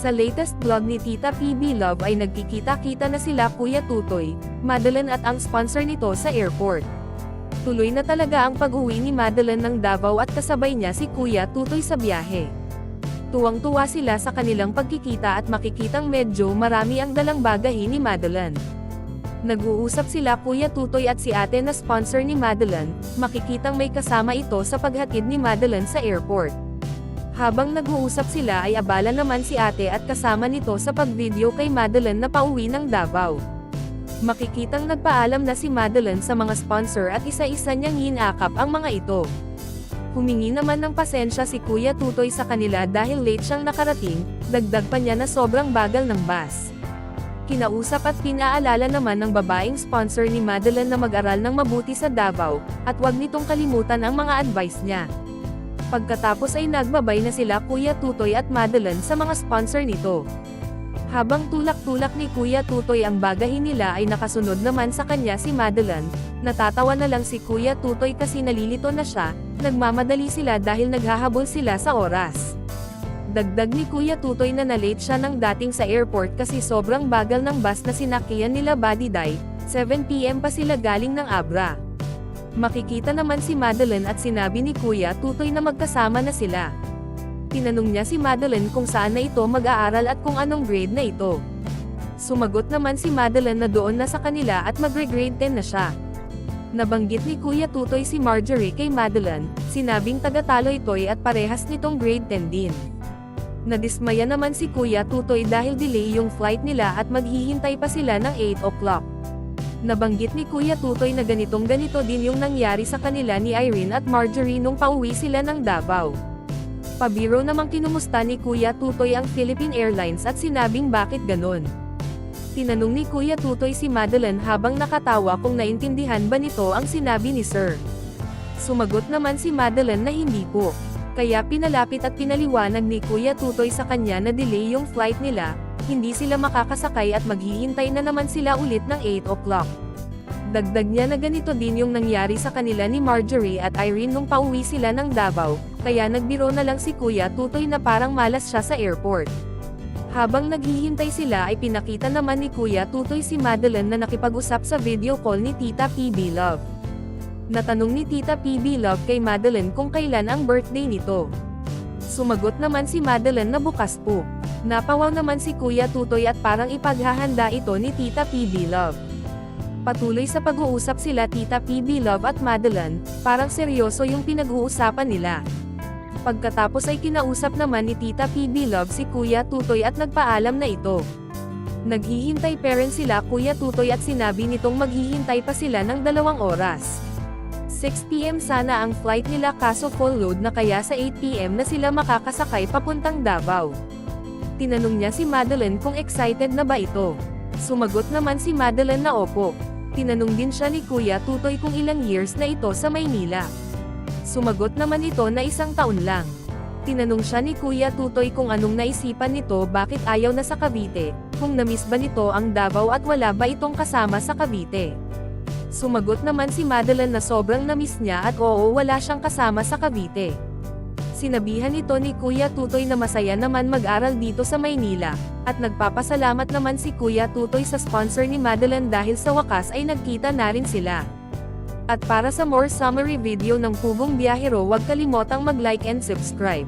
Sa latest vlog ni Tita PB Love ay nagkikita-kita na sila Kuya Tutoy, Madeline at ang sponsor nito sa airport. Tuloy na talaga ang pag-uwi ni Madeline ng Davao at kasabay niya si Kuya Tutoy sa biyahe. Tuwang-tuwa sila sa kanilang pagkikita at makikitang medyo marami ang dalang bagahin ni Madeline. Nag-uusap sila Kuya Tutoy at si ate na sponsor ni Madeline, makikitang may kasama ito sa paghatid ni Madeline sa airport. Habang nag-uusap sila ay abala naman si ate at kasama nito sa pag-video kay Madeline na pauwi ng Davao. Makikitang nagpaalam na si Madeline sa mga sponsor at isa-isa niyang hinakap ang mga ito. Humingi naman ng pasensya si Kuya Tutoy sa kanila dahil late siyang nakarating, dagdag pa niya na sobrang bagal ng bus. Kinausap at pinaalala naman ng babaeng sponsor ni Madeline na mag-aral ng mabuti sa Davao, at huwag nitong kalimutan ang mga advice niya. Pagkatapos ay nagbabay na sila Kuya Tutoy at Madeline sa mga sponsor nito. Habang tulak-tulak ni Kuya Tutoy ang bagahin nila ay nakasunod naman sa kanya si Madeline. Natatawa na lang si Kuya Tutoy kasi nalilito na siya, nagmamadali sila dahil naghahabol sila sa oras. Dagdag ni Kuya Tutoy na na-late siya ng dating sa airport kasi sobrang bagal ng bus na sinakyan nila Badiday, 7 PM pa sila galing ng Abra. Makikita naman si Madeline at sinabi ni Kuya Tutoy na magkasama na sila. Tinanong niya si Madeline kung saan na ito mag-aaral at kung anong grade na ito. Sumagot naman si Madeline na doon na sa kanila at magre-grade 10 na siya. Nabanggit ni Kuya Tutoy si Marjorie kay Madeline, sinabing taga-Taloy ito'y at parehas nitong grade 10 din. Nadismaya naman si Kuya Tutoy dahil delay yung flight nila at maghihintay pa sila ng 8 o'clock. Nabanggit ni Kuya Tutoy na ganitong-ganito din yung nangyari sa kanila ni Irene at Marjorie nung pauwi sila ng Davao. Pabiro namang kinumusta ni Kuya Tutoy ang Philippine Airlines at sinabing bakit ganon. Tinanong ni Kuya Tutoy si Madeline habang nakatawa kung naintindihan ba nito ang sinabi ni Sir. Sumagot naman si Madeline na hindi po. Kaya pinalapit at pinaliwanag ni Kuya Tutoy sa kanya na delay yung flight nila, hindi sila makakasakay at maghihintay na naman sila ulit ng 8 o'clock. Dagdag niya na ganito din yung nangyari sa kanila ni Marjorie at Irene nung pauwi sila ng Davao, kaya nagbiro na lang si Kuya Tutoy na parang malas siya sa airport. Habang naghihintay sila ay pinakita naman ni Kuya Tutoy si Madeline na nakipag-usap sa video call ni Tita PB Love. Natanong ni Tita PB Love kay Madeline kung kailan ang birthday nito. Sumagot naman si Madeline na bukas po. Napawaw naman si Kuya Tutoy at parang ipaghahanda ito ni Tita PB Love. Patuloy sa pag-uusap sila Tita PB Love at Madeline, parang seryoso yung pinag-uusapan nila. Pagkatapos ay kinausap naman ni Tita PB Love si Kuya Tutoy at nagpaalam na ito. Naghihintay pa rin sila Kuya Tutoy at sinabi nitong maghihintay pa sila ng 2 oras. 6 PM sana ang flight nila kaso full load na kaya sa 8 PM na sila makakasakay papuntang Davao. Tinanong niya si Madeline kung excited na ba ito. Sumagot naman si Madeline na opo. Tinanong din siya ni Kuya Tutoy kung ilang years na ito sa Maynila. Sumagot naman ito na 1 taon lang. Tinanong siya ni Kuya Tutoy kung anong naisipan nito bakit ayaw na sa Cavite, kung namiss ba nito ang Davao at wala ba itong kasama sa Cavite. Sumagot naman si Madeline na sobrang namiss niya at oo wala siyang kasama sa Cavite. Sinabihan ito ni Kuya Tutoy na masaya naman mag-aral dito sa Maynila, at nagpapasalamat naman si Kuya Tutoy sa sponsor ni Madeline dahil sa wakas ay nagkita na rin sila. At para sa more summary video ng Pugong Biyahero huwag kalimotang mag-like and subscribe.